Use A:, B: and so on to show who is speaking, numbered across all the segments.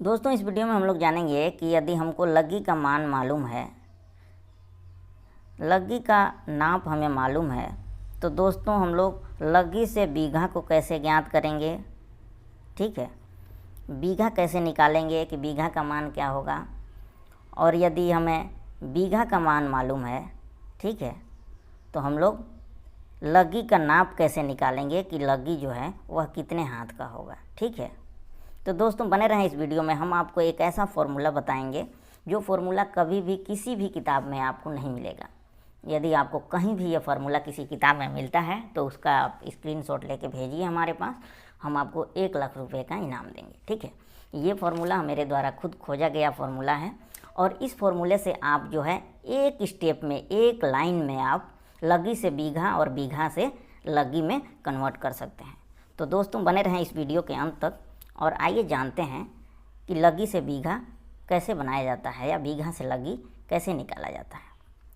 A: दोस्तों इस वीडियो में हम लोग जानेंगे कि यदि हमको लग्गी का मान मालूम है, लग्गी का नाप हमें मालूम है, तो दोस्तों हम लोग लग्गी से बीघा को कैसे ज्ञात करेंगे। ठीक है, बीघा कैसे निकालेंगे कि बीघा का मान क्या होगा। और यदि हमें बीघा का मान मालूम है, ठीक है, तो हम लोग लग्गी का नाप कैसे निकालेंगे कि लग्गी जो है वह कितने हाथ का होगा। ठीक है, तो दोस्तों बने रहें इस वीडियो में। हम आपको एक ऐसा फॉर्मूला बताएंगे जो फॉर्मूला कभी भी किसी भी किताब में आपको नहीं मिलेगा। यदि आपको कहीं भी यह फार्मूला किसी किताब में मिलता है तो उसका आप स्क्रीनशॉट लेके भेजिए हमारे पास, हम आपको 1,00,000 रुपये का इनाम देंगे। ठीक है, ये फार्मूला मेरे द्वारा खुद खोजा गया फार्मूला है और इस फार्मूले से आप जो है एक स्टेप में, एक लाइन में आप लग्गी से बीघा और बीघा से लग्गी में कन्वर्ट कर सकते हैं। तो दोस्तों बने रहें इस वीडियो के अंत तक और आइए जानते हैं कि लग्गी से बीघा कैसे बनाया जाता है या बीघा से लग्गी कैसे निकाला जाता है।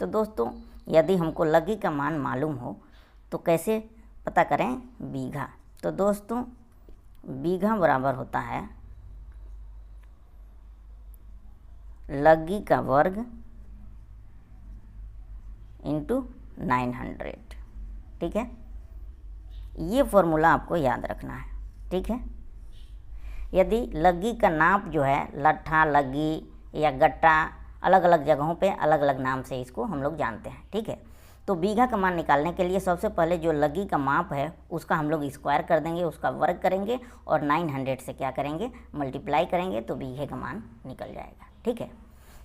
A: तो दोस्तों यदि हमको लग्गी का मान मालूम हो तो कैसे पता करें बीघा। तो दोस्तों बीघा बराबर होता है लग्गी का वर्ग इंटू 900। ठीक है, ये फॉर्मूला आपको याद रखना है। ठीक है, यदि लग्गी का नाप जो है लट्ठा, लग्गी या गट्टा, अलग अलग जगहों पे अलग अलग नाम से इसको हम लोग जानते हैं। ठीक है, तो बीघा का मान निकालने के लिए सबसे पहले जो लग्गी का माप है उसका हम लोग स्क्वायर कर देंगे, उसका वर्ग करेंगे और 900 से क्या करेंगे, मल्टीप्लाई करेंगे तो बीघे का मान निकल जाएगा। ठीक है,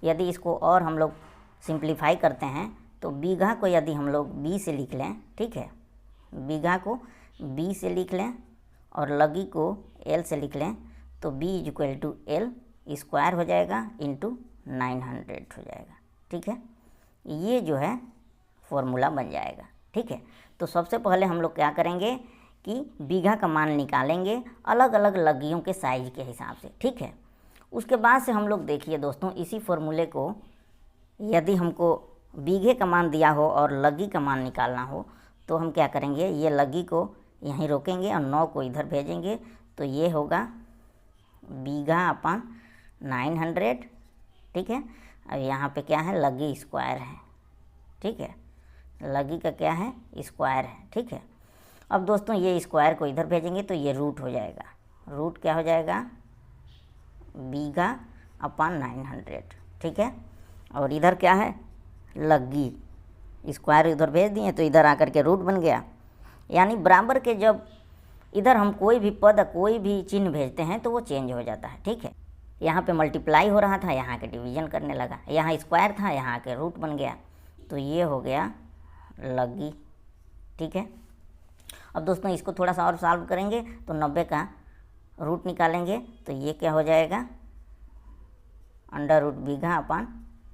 A: यदि इसको और हम लोग सिंप्लीफाई करते हैं तो बीघा को यदि हम लोग बी से लिख लें, ठीक है, बीघा को बी से लिख लें और लग्गी को एल से लिख लें तो b = L स्क्वायर हो जाएगा इंटू 900 हो जाएगा। ठीक है, ये जो है फॉर्मूला बन जाएगा। ठीक है, तो सबसे पहले हम लोग क्या करेंगे कि बीघा का मान निकालेंगे अलग अलग लग्गियों के साइज के हिसाब से। ठीक है, उसके बाद से हम लोग देखिए दोस्तों इसी फॉर्मूले को यदि हमको बीघे का मान दिया हो और लग्गी का मान निकालना हो तो हम क्या करेंगे, ये लग्गी को यहीं रोकेंगे और 9 को इधर भेजेंगे तो ये होगा बीघा अपन 900। ठीक है, अब यहाँ पे क्या है, लग्गी स्क्वायर है। ठीक है, लग्गी का क्या है, स्क्वायर है। ठीक है, अब दोस्तों ये स्क्वायर को इधर भेजेंगे तो ये रूट हो जाएगा, रूट क्या हो जाएगा, बीघा अपन 900। ठीक है, और इधर क्या है, लग्गी, स्क्वायर इधर भेज दिए तो इधर आकर के रूट बन गया। यानी बराबर के जब इधर हम कोई भी पद, कोई भी चिन्ह भेजते हैं तो वो चेंज हो जाता है। ठीक है, यहाँ पे मल्टीप्लाई हो रहा था, यहाँ के डिवीजन करने लगा, यहाँ स्क्वायर था, यहाँ के रूट बन गया, तो ये हो गया लग्गी। ठीक है, अब दोस्तों इसको थोड़ा सा और सॉल्व करेंगे तो 90 का रूट निकालेंगे तो ये क्या हो जाएगा, √ बीघा अपन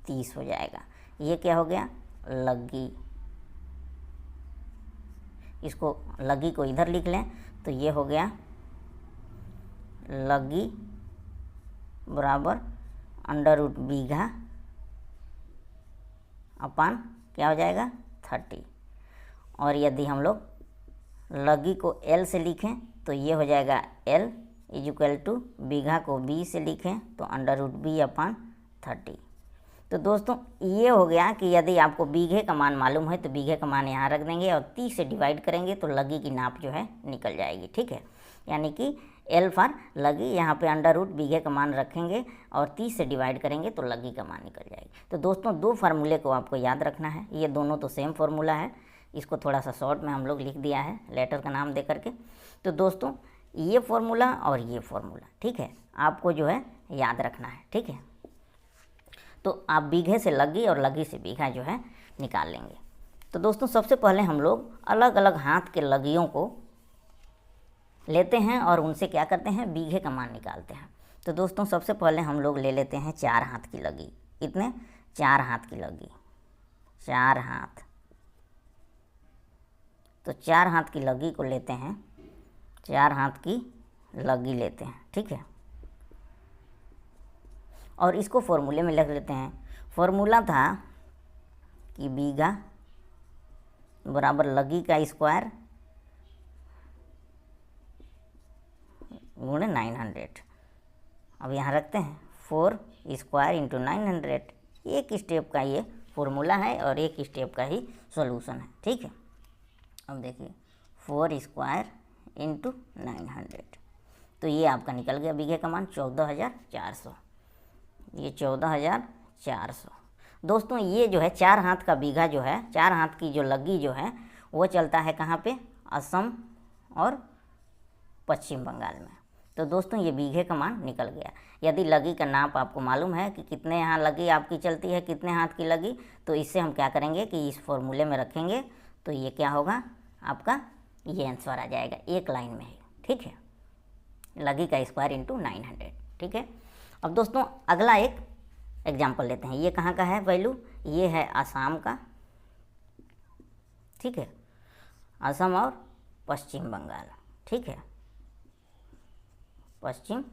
A: 30 हो जाएगा। ये क्या हो गया, लग्गी। इसको लग्गी को इधर लिख लें तो ये हो गया लग्गी बराबर √ बीघा अपन क्या हो जाएगा, 30। और यदि हम लोग लग्गी को L से लिखें तो ये हो जाएगा L = बीघा को B से लिखें तो √ B अपन 30। तो दोस्तों ये हो गया कि यदि आपको बीघे का मान मालूम है तो बीघे का मान यहाँ रख देंगे और 30 से डिवाइड करेंगे तो लग्गी की नाप जो है निकल जाएगी। ठीक है, यानी कि L फॉर लग्गी, यहाँ पे √ बीघे का मान रखेंगे और 30 से डिवाइड करेंगे तो लग्गी का मान निकल जाएगी। तो दोस्तों दो फार्मूले को आपको याद रखना है, ये दोनों तो सेम फार्मूला है, इसको थोड़ा सा शॉर्ट में हम लोग लिख दिया है लेटर का नाम दे करके। तो दोस्तों ये फार्मूला और ये फार्मूला, ठीक है, आपको जो है याद रखना है। ठीक है, तो आप बीघे से लग्गी और लग्गी से बीघा जो है निकाल लेंगे। तो दोस्तों सबसे पहले हम लोग अलग अलग हाथ के लग्गियों को लेते हैं और उनसे क्या करते हैं, बीघे का मान निकालते हैं। तो दोस्तों सबसे पहले हम लोग ले लेते हैं 4 हाथ की लग्गी। कितने, 4 हाथ की लग्गी, 4 हाथ। तो 4 हाथ की लग्गी को लेते हैं, 4 हाथ की लग्गी लेते हैं। ठीक है, और इसको फॉर्मूले में लिख लेते हैं। फॉर्मूला था कि बीघा बराबर लग्गी का स्क्वायर गुणे 900 अब यहाँ रखते हैं 4 स्क्वायर इंटू 900, एक स्टेप का ये फॉर्मूला है और एक स्टेप का ही सॉल्यूशन है, ठीक है। अब देखिए 4 स्क्वायर इंटू 900, तो ये आपका निकल गया बीघे का मान 14,400, ये 14,400। दोस्तों ये जो है 4 हाथ का बीघा जो है, 4 हाथ की जो लग्गी जो है वो चलता है कहाँ पे, असम और पश्चिम बंगाल में। तो दोस्तों ये बीघे का मान निकल गया। यदि लगी का नाप आपको मालूम है कि कितने यहाँ लगी आपकी चलती है, कितने हाथ की लगी, तो इससे हम क्या करेंगे कि इस फॉर्मूले में रखेंगे, तो ये क्या होगा आपका, ये आंसर आ जाएगा, एक लाइन में है, ठीक है, लगी का स्क्वायर इंटू 900, ठीक है। अब दोस्तों अगला एक एग्जाम्पल लेते हैं। ये कहाँ का है वैल्यू, ये है आसाम का, ठीक है, असम और पश्चिम बंगाल, ठीक है, पश्चिम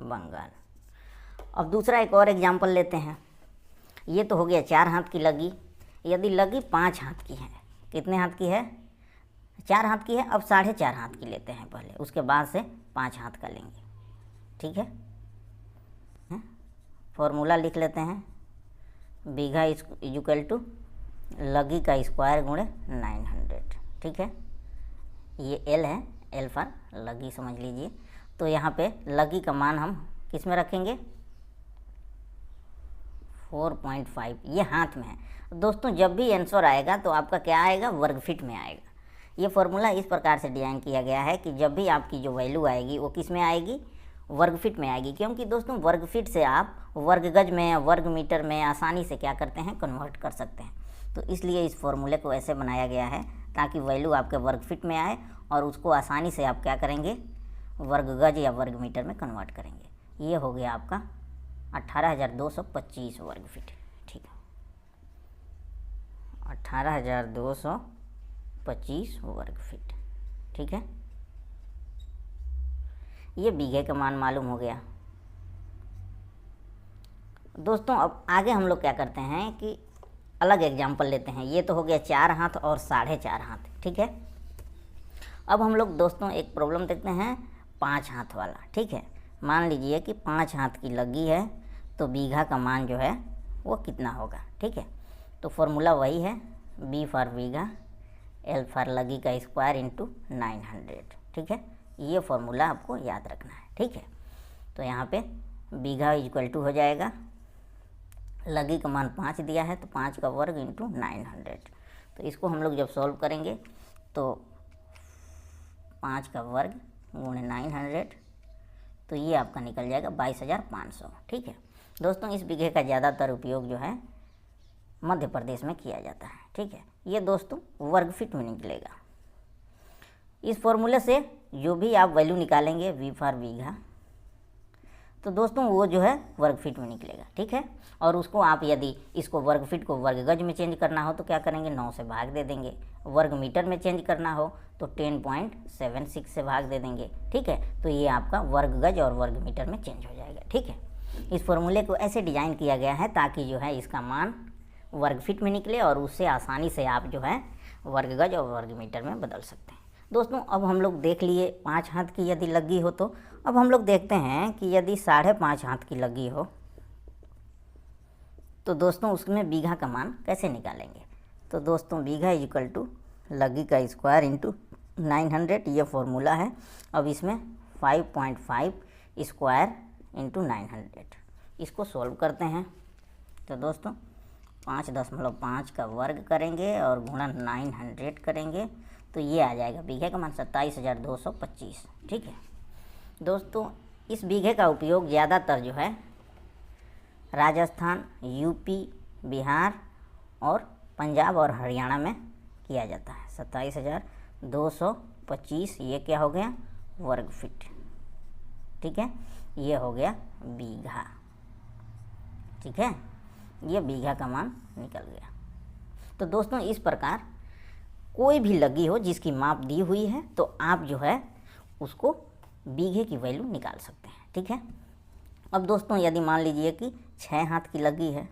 A: बंगाल। अब दूसरा एक और एग्जाम्पल लेते हैं। ये तो हो गया 4 हाथ की लगी। यदि लगी 5 हाथ की है, कितने हाथ की है, 4 हाथ की है, अब 4.5 हाथ की लेते हैं पहले, उसके बाद से 5 हाथ का लेंगे, ठीक है। फॉर्मूला लिख लेते हैं, बीघा इक्वल टू लगी का स्क्वायर गुणे 900, ठीक है। ये एल है, एल फॉर लगी समझ लीजिए। तो यहाँ पे लगी का मान हम किस में रखेंगे, 4.5, ये हाथ में है। दोस्तों जब भी आंसर आएगा तो आपका क्या आएगा, वर्ग फीट में आएगा। ये फॉर्मूला इस प्रकार से डिज़ाइन किया गया है कि जब भी आपकी जो वैल्यू आएगी वो किस में आएगी, वर्ग फीट में आएगी, क्योंकि दोस्तों वर्ग फीट से आप वर्ग गज में या वर्ग मीटर में आसानी से क्या करते हैं, कन्वर्ट कर सकते हैं। तो इसलिए इस फॉर्मूले को ऐसे बनाया गया है ताकि वैल्यू आपके वर्ग फीट में आए और उसको आसानी से आप क्या करेंगे, वर्ग गज या वर्ग मीटर में कन्वर्ट करेंगे। ये हो गया आपका 18,225 वर्ग फीट, ठीक है, 18,225 वर्ग फीट, ठीक है। ये बीघे का मान मालूम हो गया। दोस्तों अब आगे हम लोग क्या करते हैं कि अलग एग्जाम्पल लेते हैं। ये तो हो गया 4 हाथ और 4.5 हाथ, ठीक है। अब हम लोग दोस्तों एक प्रॉब्लम देखते हैं 5 हाथ वाला, ठीक है। मान लीजिए कि 5 हाथ की लगी है, तो बीघा का मान जो है वो कितना होगा, ठीक है। तो फॉर्मूला वही है, B for bigha, L for लगी का स्क्वायर इंटू 900, ठीक है। ये फॉर्मूला आपको याद रखना है, ठीक है। तो यहाँ पे बीघा इक्वल टू हो जाएगा, लगी का मान 5 दिया है तो 5 का वर्ग इंटू 900। तो इसको हम लोग जब सॉल्व करेंगे तो 5 का वर्ग गुणे 900, तो ये आपका निकल जाएगा 22,500, ठीक है। दोस्तों इस बीघे का ज़्यादातर उपयोग जो है मध्य प्रदेश में किया जाता है, ठीक है। ये दोस्तों वर्ग फीट में निकलेगा। इस फॉर्मूले से जो भी आप वैल्यू निकालेंगे वी फॉर बीघा, तो दोस्तों वो जो है वर्ग फीट में निकलेगा, ठीक है। और उसको आप यदि इसको वर्ग फीट को वर्ग गज में चेंज करना हो तो क्या करेंगे, 9 से भाग दे देंगे। वर्ग मीटर में चेंज करना हो तो 10.76 से भाग दे देंगे, ठीक है। तो ये आपका वर्ग गज और वर्ग मीटर में चेंज हो जाएगा, ठीक है। इस फॉर्मूले को ऐसे डिज़ाइन किया गया है ताकि जो है इसका मान वर्ग फीट में निकले और उससे आसानी से आप जो है वर्ग गज और वर्ग मीटर में बदल सकते हैं। दोस्तों अब हम लोग देख लिए 5 हाथ की यदि लगी हो, तो अब हम लोग देखते हैं कि यदि 5.5 हाथ की लगी हो तो दोस्तों उसमें बीघा का मान कैसे निकालेंगे। तो दोस्तों बीघा इक्वल टू लगी का स्क्वायर इंटू 900, ये फॉर्मूला है। अब इसमें 5.5 स्क्वायर इंटू 900, इसको सॉल्व करते हैं। तो दोस्तों 5.5 का वर्ग करेंगे और गुणा 900 करेंगे, तो ये आ जाएगा बीघे का मान 27,225, ठीक है। दोस्तों इस बीघे का उपयोग ज़्यादातर जो है राजस्थान, यूपी, बिहार और पंजाब और हरियाणा में किया जाता है। 27,225 ये क्या हो गया, वर्ग फीट, ठीक है। ये हो गया बीघा, ठीक है। ये बीघा का मान निकल गया। तो दोस्तों इस प्रकार कोई भी लगी हो जिसकी माप दी हुई है तो आप जो है उसको बीघे की वैल्यू निकाल सकते हैं, ठीक है। अब दोस्तों यदि मान लीजिए कि 6 हाथ की लगी है,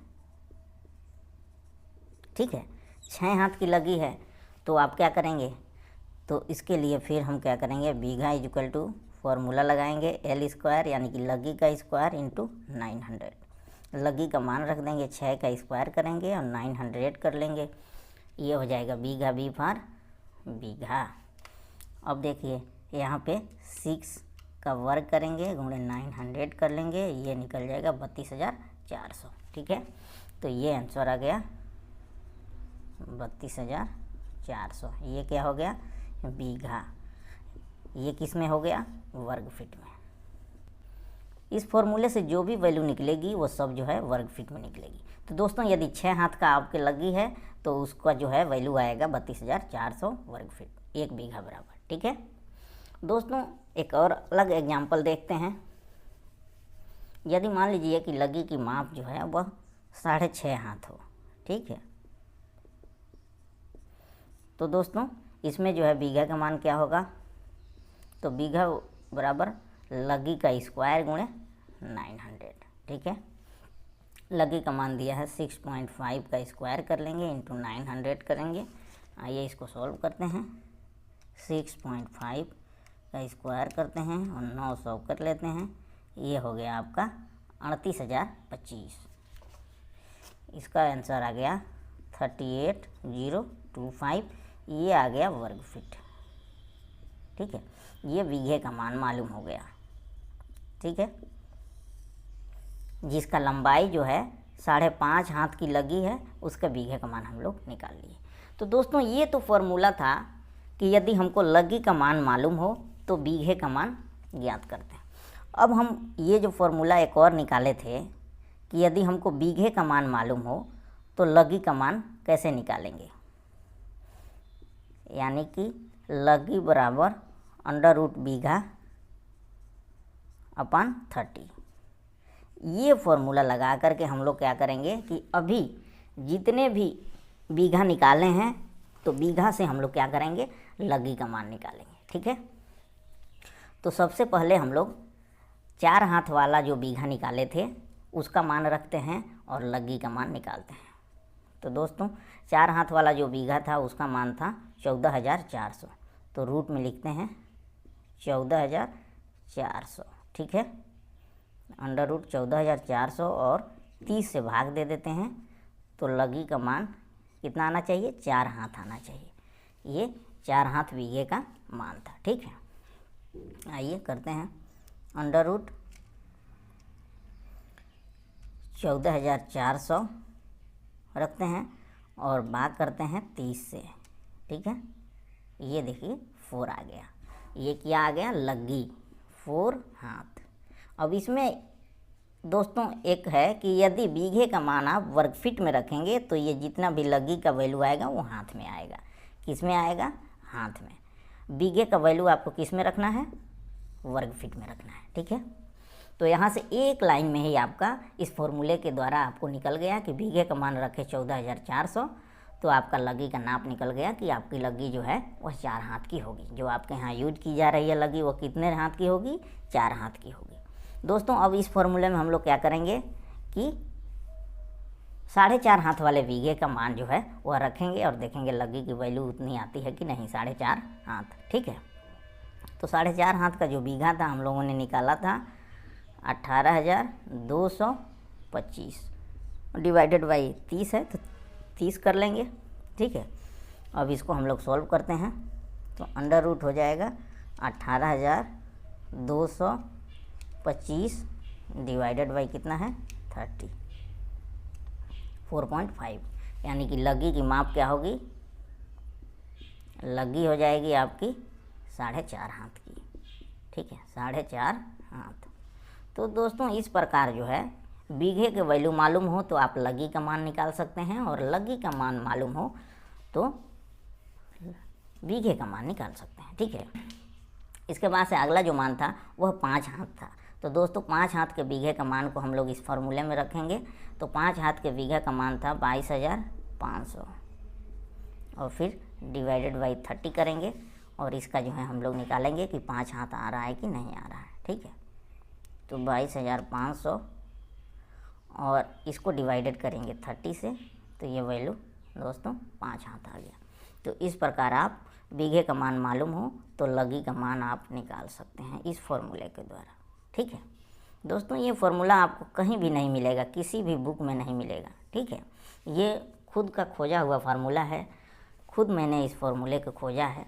A: ठीक है, 6 हाथ की लगी है, तो आप क्या करेंगे, तो इसके लिए फिर हम क्या करेंगे, बीघा इक्वल टू फॉर्मूला लगाएंगे एल स्क्वायर यानी कि लग्गी का स्क्वायर इंटू 900। लग्गी का मान रख देंगे, 6 का स्क्वायर करेंगे और 900 कर लेंगे, ये हो जाएगा बीघा, बी फॉर बीघा। अब देखिए यहाँ पे 6 का वर्ग करेंगे गुणे 900 कर लेंगे, ये निकल जाएगा 32,400। ठीक है, तो ये आंसर आ गया 32,400। ये क्या हो गया? बीघा। ये किस में हो गया? वर्ग फीट में। इस फॉर्मूले से जो भी वैल्यू निकलेगी वो सब जो है वर्ग फीट में निकलेगी। तो दोस्तों यदि 6 हाथ का आपके लग्गी है तो उसका जो है वैल्यू आएगा 32,400 वर्ग फीट, 1 बीघा बराबर। ठीक है दोस्तों, एक और अलग एग्जाम्पल देखते हैं। यदि मान लीजिए कि लग्गी की माप जो है वह 6.5 हाथ हो। ठीक है, तो दोस्तों इसमें जो है बीघा का मान क्या होगा? तो बीघा बराबर लग्गी का स्क्वायर गुणे 900। ठीक है, लग्गी का मान दिया है 6.5 का स्क्वायर कर लेंगे इंटू 900 करेंगे। आइए इसको सॉल्व करते हैं। 6.5 का स्क्वायर करते हैं और 900 कर लेते हैं, ये हो गया आपका 38,025। इसका आंसर आ गया 38,025, ये आ गया वर्ग फीट। ठीक है, ये बीघे का मान मालूम हो गया। ठीक है, जिसका लंबाई जो है 5.5 हाथ की लगी है उसका बीघे का मान हम लोग निकाल लिए। तो दोस्तों ये तो फॉर्मूला था कि यदि हमको लग्गी का मान मालूम हो तो बीघे का मान ज्ञात करते हैं। अब हम ये जो फॉर्मूला एक और निकाले थे कि यदि हमको बीघे का मान मालूम हो तो लग्गी का मान कैसे निकालेंगे, यानी कि लग्गी बराबर √ बीघा अपॉन 30। ये फॉर्मूला लगा करके हम लोग क्या करेंगे कि अभी जितने भी बीघा निकाले हैं तो बीघा से हम लोग क्या करेंगे? लग्गी का मान निकालेंगे। ठीक है, तो सबसे पहले हम लोग 4 हाथ वाला जो बीघा निकाले थे उसका मान रखते हैं और लग्गी का मान निकालते हैं। तो दोस्तों 4 हाथ वाला जो बीघा था उसका मान था 14,400, तो रूट में लिखते हैं 14,400। ठीक है, √ 14,400 और 30 से भाग दे देते हैं, तो लग्गी का मान कितना आना चाहिए? 4 हाथ आना चाहिए। ये 4 हाथ बीघे का मान था। ठीक है, आइए करते हैं। √ 14,400 रखते हैं और भाग करते हैं 30 से। ठीक है, ये देखिए 4 आ गया। ये क्या आ गया? लग्गी, 4 हाथ। अब इसमें दोस्तों एक है कि यदि बीघे का मान आप वर्ग फीट में रखेंगे तो ये जितना भी लग्गी का वैल्यू आएगा वो हाथ में आएगा। किस में आएगा? हाथ में। बीघे का वैल्यू आपको किस में रखना है? वर्ग फीट में रखना है। ठीक है, तो यहाँ से एक लाइन में ही आपका इस फॉर्मूले के द्वारा आपको निकल गया कि बीघे का मान रखे 14,400, तो आपका लग्गी का नाप निकल गया कि आपकी लग्गी जो है वह 4 हाथ की होगी। जो आपके यहाँ यूज की जा रही है लग्गी वो कितने हाथ की होगी? 4 हाथ की होगी। दोस्तों अब इस फॉर्मूले में हम लोग क्या करेंगे कि 4.5 हाथ वाले बीघे का मान जो है वह रखेंगे और देखेंगे लग्गी की वैल्यू उतनी आती है कि नहीं, 4.5 हाथ। ठीक है, तो 4.5 हाथ का जो बीघा था हम लोगों ने निकाला था 18,225 डिवाइडेड बाई 30 है तो 30 कर लेंगे। ठीक है, अब इसको हम लोग सॉल्व करते हैं तो √ हो जाएगा 18,225 डिवाइडेड बाई कितना है? 30, 4.5, यानी कि लग्गी की माप क्या होगी? लग्गी हो जाएगी आपकी 4.5 हाथ की। ठीक है, 4.5 हाथ। तो दोस्तों इस प्रकार जो है बीघे के वैल्यू मालूम हो तो आप लग्गी का मान निकाल सकते हैं और लग्गी का मान मालूम हो तो बीघे का मान निकाल सकते हैं। ठीक है, इसके बाद से अगला जो मान था वह 5 हाथ था। तो दोस्तों 5 हाथ के बीघे का मान को हम लोग इस फॉर्मूले में रखेंगे। तो 5 हाथ के बीघे का मान था 22,500 और फिर डिवाइडेड बाई 30 करेंगे और इसका जो है हम लोग निकालेंगे कि 5 हाथ आ रहा है कि नहीं आ रहा है। ठीक है, तो 22,500 और इसको डिवाइडेड करेंगे 30 से, तो ये वैल्यू दोस्तों 5 हाथ आ गया। तो इस प्रकार आप बीघे का मान मालूम हो तो लगी का मान आप निकाल सकते हैं इस फॉर्मूले के द्वारा। ठीक है दोस्तों, ये फॉर्मूला आपको कहीं भी नहीं मिलेगा, किसी भी बुक में नहीं मिलेगा। ठीक है, ये खुद का खोजा हुआ फार्मूला है, खुद मैंने इस फॉर्मूले को खोजा है।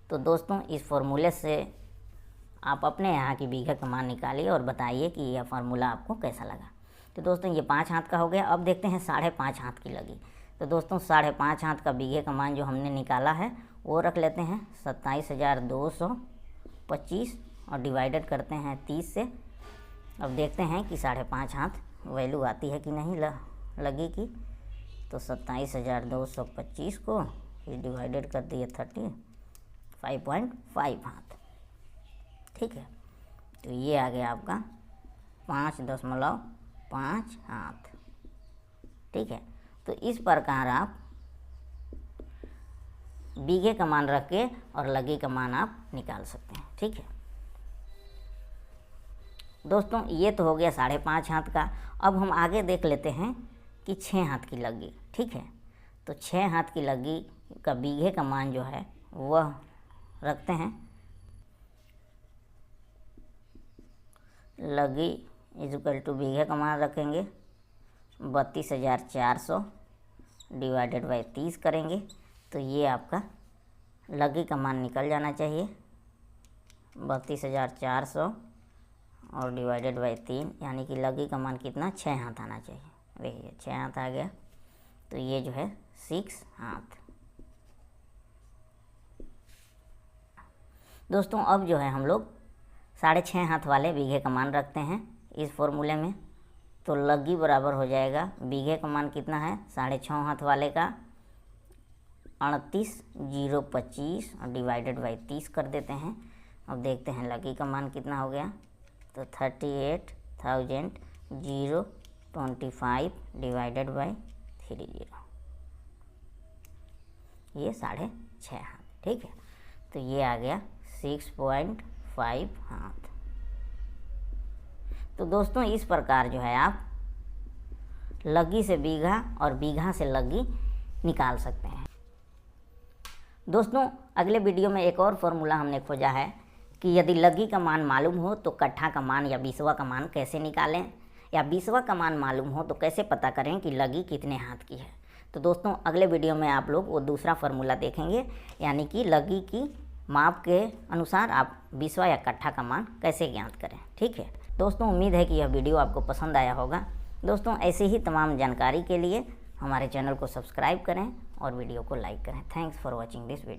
A: तो दोस्तों, इस फॉर्मूले से आप अपने यहाँ की बीघे का मान निकालिए और बताइए कि यह फार्मूला आपको कैसा लगा। तो दोस्तों, ये 5 हाथ का हो गया। अब देखते हैं 5.5 हाथ की लगी। तो दोस्तों, 5.5 हाथ का बीघे का मान जो हमने निकाला है वो रख लेते हैं 27,225 और डिवाइडेड करते हैं 30 से। अब देखते हैं कि 5.5 हाथ वैल्यू आती है कि नहीं लगी की। तो 27,225 को फिर डिवाइडेड कर दिए 35.5 हाथ। ठीक है, तो ये आ गया आपका 5.5 हाथ। ठीक है, तो इस प्रकार आप बीघे का मान रख के और लगी का मान आप निकाल सकते हैं। ठीक है दोस्तों, ये तो हो गया 5.5 हाथ का। अब हम आगे देख लेते हैं कि 6 हाथ की लगी। ठीक है, तो 6 हाथ की लगी का बीघे का मान जो है वह रखते हैं, लगी इक्वल टू बीघे का मान रखेंगे 32,400 डिवाइडेड बाई 30 करेंगे। तो ये आपका लगी का मान निकल जाना चाहिए 32,400 और डिवाइडेड बाई 3, यानी कि लगी का मान कितना 6 हाथ आना चाहिए। देखिए 6 हाथ आ गया, तो ये जो है 6 हाथ। दोस्तों, अब जो है हम लोग 6.5 हाथ वाले बीघे का मान रखते हैं इस फॉर्मूले में। तो लगी बराबर हो जाएगा, बीघे का मान कितना है 6.5 हाथ वाले का 38,025 और डिवाइडेड बाई 30 कर देते हैं। अब देखते हैं लगी का मान कितना हो गया। तो 38,025 डिवाइडेड बाई 30, ये 6.5 हाथ। ठीक है, तो ये आ गया 6.5 हाथ। तो दोस्तों, इस प्रकार जो है आप लगी से बीघा और बीघा से लगी निकाल सकते हैं। दोस्तों, अगले वीडियो में एक और फॉर्मूला हमने खोजा है कि यदि लगी का मान मालूम हो तो कट्ठा का मान या बीसवा का मान कैसे निकालें, या बीसवा का मान मालूम हो तो कैसे पता करें कि लगी कितने हाथ की है। तो दोस्तों, अगले वीडियो में आप लोग वो दूसरा फार्मूला देखेंगे, यानी कि लगी की माप के अनुसार आप बीसवा या कट्ठा का मान कैसे ज्ञात करें। ठीक है दोस्तों, उम्मीद है कि यह वीडियो आपको पसंद आया होगा। दोस्तों, ऐसे ही तमाम जानकारी के लिए हमारे चैनल को सब्सक्राइब करें और वीडियो को लाइक करें। Thanks for watching this video.